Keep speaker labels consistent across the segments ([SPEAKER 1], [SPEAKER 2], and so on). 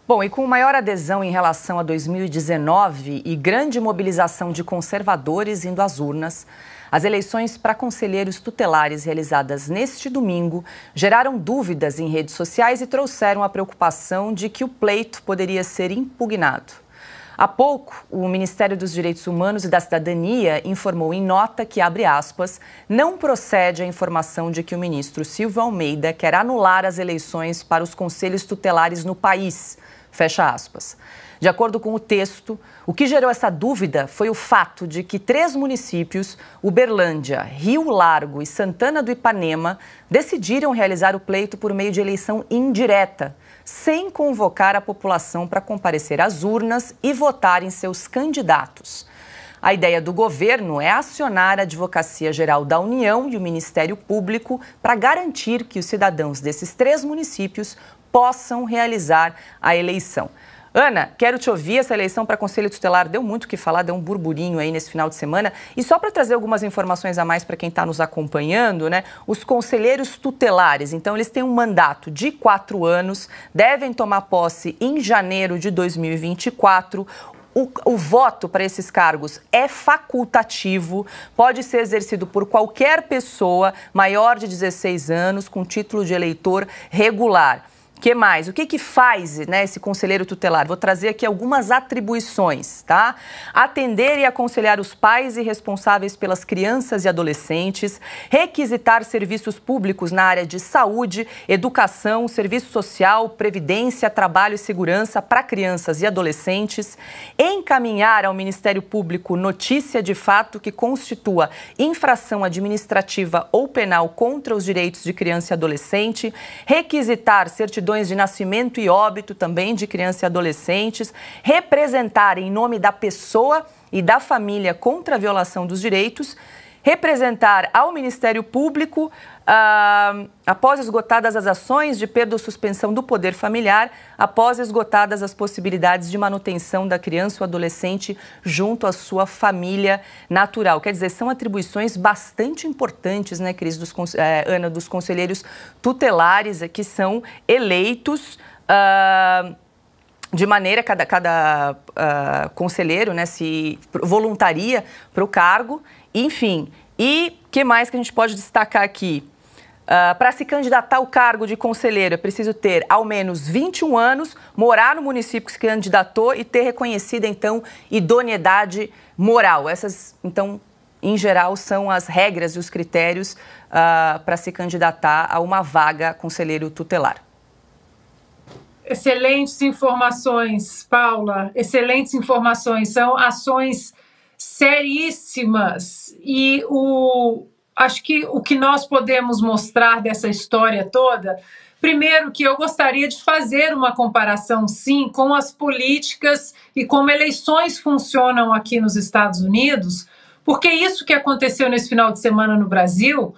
[SPEAKER 1] Bom, e com maior adesão em relação a 2019 e grande mobilização de conservadores indo às urnas, as eleições para conselheiros tutelares realizadas neste domingo geraram dúvidas em redes sociais e trouxeram a preocupação de que o pleito poderia ser impugnado. Há pouco, o Ministério dos Direitos Humanos e da Cidadania informou em nota que, abre aspas, não procede a informação de que o ministro Silvio Almeida quer anular as eleições para os conselhos tutelares no país, fecha aspas. De acordo com o texto, o que gerou essa dúvida foi o fato de que 3 municípios, Uberlândia, Rio Largo e Santana do Ipanema, decidiram realizar o pleito por meio de eleição indireta, sem convocar a população para comparecer às urnas e votar em seus candidatos. A ideia do governo é acionar a Advocacia Geral da União e o Ministério Público para garantir que os cidadãos desses 3 municípios possam realizar a eleição. Ana, quero te ouvir. Essa eleição para Conselho Tutelar deu muito o que falar, deu um burburinho aí nesse final de semana. E só para trazer algumas informações a mais para quem está nos acompanhando, né? Os conselheiros tutelares, então, eles têm um mandato de 4 anos, devem tomar posse em janeiro de 2024. O voto para esses cargos é facultativo, pode ser exercido por qualquer pessoa maior de 16 anos com título de eleitor regular. O que mais? O que faz, né, esse conselheiro tutelar? Vou trazer aqui algumas atribuições, tá? Atender e aconselhar os pais e responsáveis pelas crianças e adolescentes, requisitar serviços públicos na área de saúde, educação, serviço social, previdência, trabalho e segurança para crianças e adolescentes, encaminhar ao Ministério Público notícia de fato que constitua infração administrativa ou penal contra os direitos de criança e adolescente, requisitar certidões de nascimento e óbito também de crianças e adolescentes, representar em nome da pessoa e da família contra a violação dos direitos, representar ao Ministério Público após esgotadas as ações de perda ou suspensão do poder familiar, após esgotadas as possibilidades de manutenção da criança ou adolescente junto à sua família natural. Quer dizer, são atribuições bastante importantes, né, Cris, Ana, dos conselheiros tutelares que são eleitos de maneira, cada conselheiro, né, se voluntaria para o cargo, enfim. E o que mais que a gente pode destacar aqui? Para se candidatar ao cargo de conselheiro, é preciso ter ao menos 21 anos, morar no município que se candidatou e ter reconhecida, então, idoneidade moral. Essas, então, em geral, são as regras e os critérios para se candidatar a uma vaga conselheiro tutelar.
[SPEAKER 2] Excelentes informações, Paula. Excelentes informações. São ações seríssimas e acho que o que nós podemos mostrar dessa história toda, primeiro que eu gostaria de fazer uma comparação, sim, com as políticas e como eleições funcionam aqui nos Estados Unidos, porque isso que aconteceu nesse final de semana no Brasil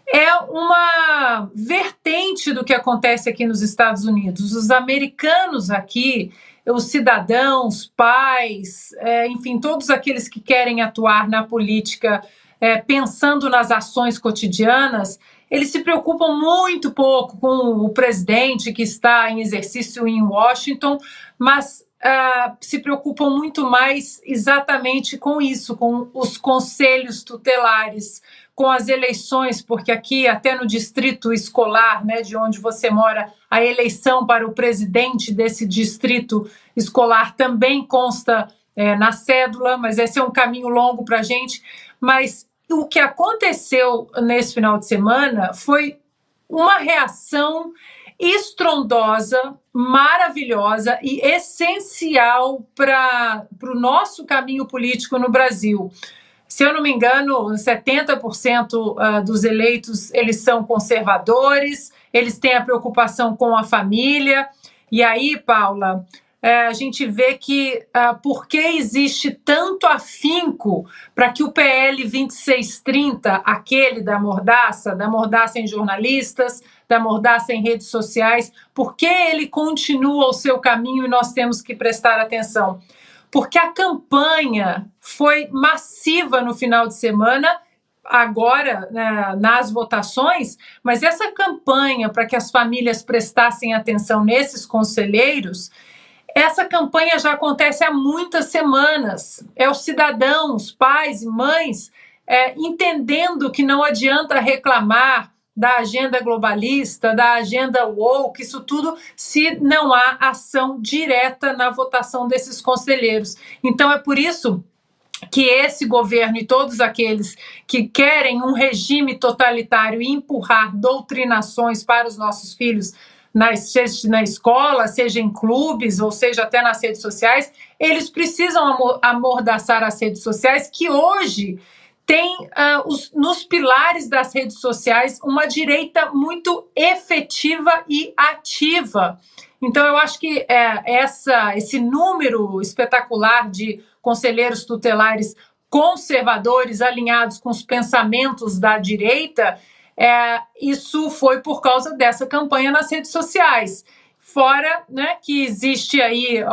[SPEAKER 2] é uma vertente do que acontece aqui nos Estados Unidos. Os americanos aqui, os cidadãos, pais, enfim, todos aqueles que querem atuar na política pensando nas ações cotidianas, eles se preocupam muito pouco com o presidente que está em exercício em Washington, mas se preocupam muito mais exatamente com isso, com os conselhos tutelares, com as eleições, porque aqui, até no distrito escolar, né, de onde você mora, a eleição para o presidente desse distrito escolar também consta na cédula, mas esse é um caminho longo para a gente. Mas o que aconteceu nesse final de semana foi uma reação estrondosa, maravilhosa e essencial para o nosso caminho político no Brasil. Se eu não me engano, 70% dos eleitos, eles são conservadores, eles têm a preocupação com a família. E aí, Paula, a gente vê que por que existe tanto afinco para que o PL 2630, aquele da mordaça em jornalistas, da mordaça em redes sociais, por que ele continua o seu caminho e nós temos que prestar atenção? Porque a campanha foi massiva no final de semana, agora nas votações, mas essa campanha para que as famílias prestassem atenção nesses conselheiros, essa campanha já acontece há muitas semanas. É os cidadãos, pais e mães, entendendo que não adianta reclamar da agenda globalista, da agenda woke, isso tudo, se não há ação direta na votação desses conselheiros. Então, é por isso que esse governo e todos aqueles que querem um regime totalitário e empurrar doutrinações para os nossos filhos, seja na escola, seja em clubes, ou seja até nas redes sociais, eles precisam amordaçar as redes sociais, que hoje tem nos pilares das redes sociais uma direita muito efetiva e ativa. Então, eu acho que esse número espetacular de conselheiros tutelares conservadores alinhados com os pensamentos da direita, isso foi por causa dessa campanha nas redes sociais. Fora, né, que existe aí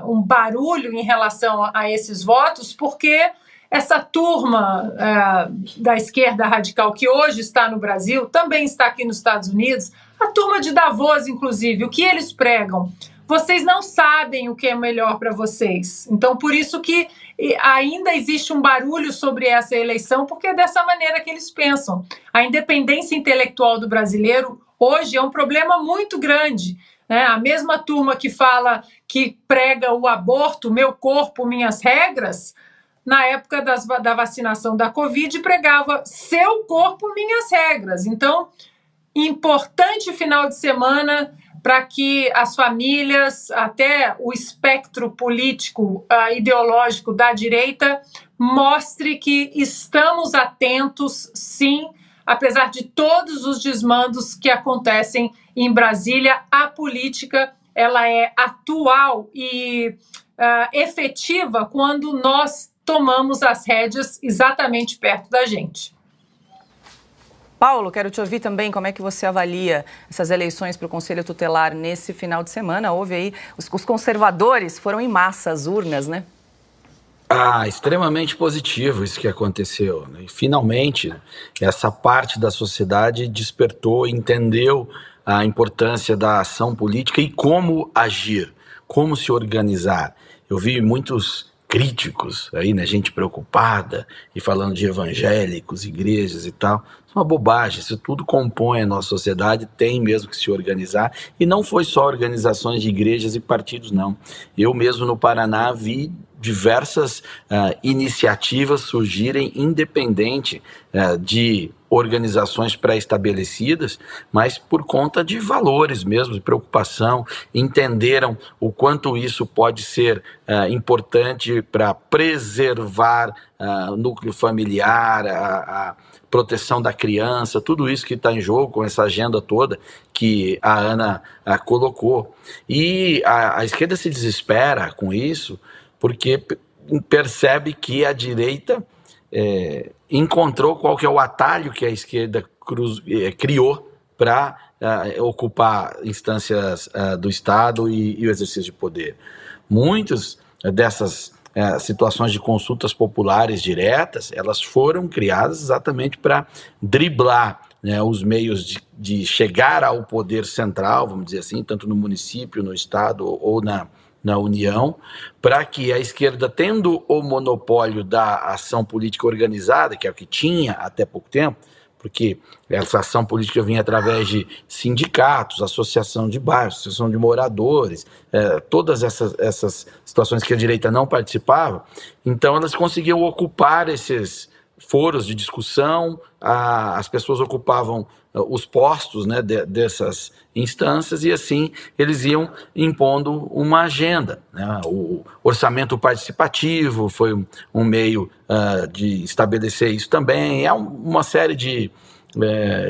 [SPEAKER 2] um barulho em relação a esses votos, porque essa turma da esquerda radical que hoje está no Brasil, também está aqui nos Estados Unidos, a turma de Davos, inclusive, o que eles pregam? Vocês não sabem o que é melhor para vocês. Então, por isso que ainda existe um barulho sobre essa eleição, porque é dessa maneira que eles pensam. A independência intelectual do brasileiro hoje é um problema muito grande, né? A mesma turma que fala, que prega o aborto, meu corpo, minhas regras, na época da vacinação da Covid, pregava seu corpo, minhas regras. Então, importante final de semana para que as famílias, até o espectro político, ideológico da direita, mostre que estamos atentos, sim, apesar de todos os desmandos que acontecem em Brasília, a política ela é atual e efetiva quando nós tomamos as rédeas exatamente perto da gente.
[SPEAKER 1] Paulo, quero te ouvir também como é que você avalia essas eleições para o Conselho Tutelar nesse final de semana. Houve aí, os conservadores foram em massa às urnas, né?
[SPEAKER 3] Extremamente positivo isso que aconteceu, né? E finalmente essa parte da sociedade despertou, entendeu a importância da ação política e como agir, como se organizar. Eu vi muitos críticos aí, né, gente preocupada e falando de evangélicos, igrejas e tal. Isso é uma bobagem, isso tudo compõe a nossa sociedade, tem mesmo que se organizar, e não foi só organizações de igrejas e partidos, não. Eu mesmo no Paraná vi diversas iniciativas surgirem independente de organizações pré-estabelecidas, mas por conta de valores mesmo, de preocupação, entenderam o quanto isso pode ser importante para preservar o núcleo familiar, a proteção da criança, tudo isso que está em jogo com essa agenda toda que a Ana colocou. E a esquerda se desespera com isso, porque percebe que a direita encontrou qual que é o atalho que a esquerda criou para ocupar instâncias do Estado e o exercício de poder. Muitas dessas situações de consultas populares diretas, elas foram criadas exatamente para driblar, né, os meios de chegar ao poder central, vamos dizer assim, tanto no município, no Estado ou na União, para que a esquerda, tendo o monopólio da ação política organizada, que é o que tinha até pouco tempo, porque essa ação política vinha através de sindicatos, associação de bairros, associação de moradores, todas essas situações que a direita não participava, então elas conseguiam ocupar esses foros de discussão, as pessoas ocupavam os postos, né, dessas instâncias, e assim eles iam impondo uma agenda, né? O orçamento participativo foi um meio de estabelecer isso também, uma série de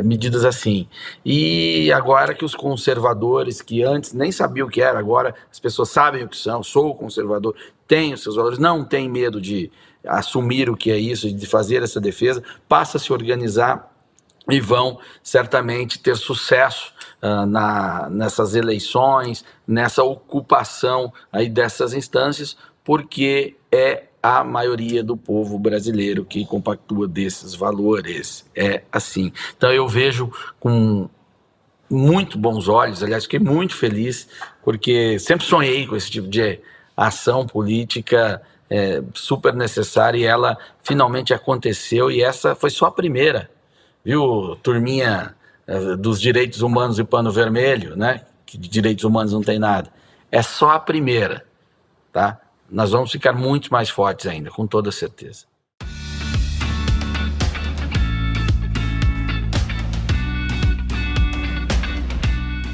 [SPEAKER 3] medidas assim. E agora que os conservadores, que antes nem sabiam o que era, agora as pessoas sabem o que são, sou conservador, tenho os seus valores, não tem medo de assumir o que é isso, de fazer essa defesa, passa a se organizar e vão certamente ter sucesso nessas eleições, nessa ocupação aí dessas instâncias, porque é a maioria do povo brasileiro que compactua desses valores, é assim. Então eu vejo com muito bons olhos, aliás, fiquei muito feliz, porque sempre sonhei com esse tipo de ação política super necessária, e ela finalmente aconteceu, e essa foi só a primeira, viu, turminha dos direitos humanos e pano vermelho, né, que de direitos humanos não tem nada, é só a primeira, tá? Nós vamos ficar muito mais fortes ainda, com toda certeza.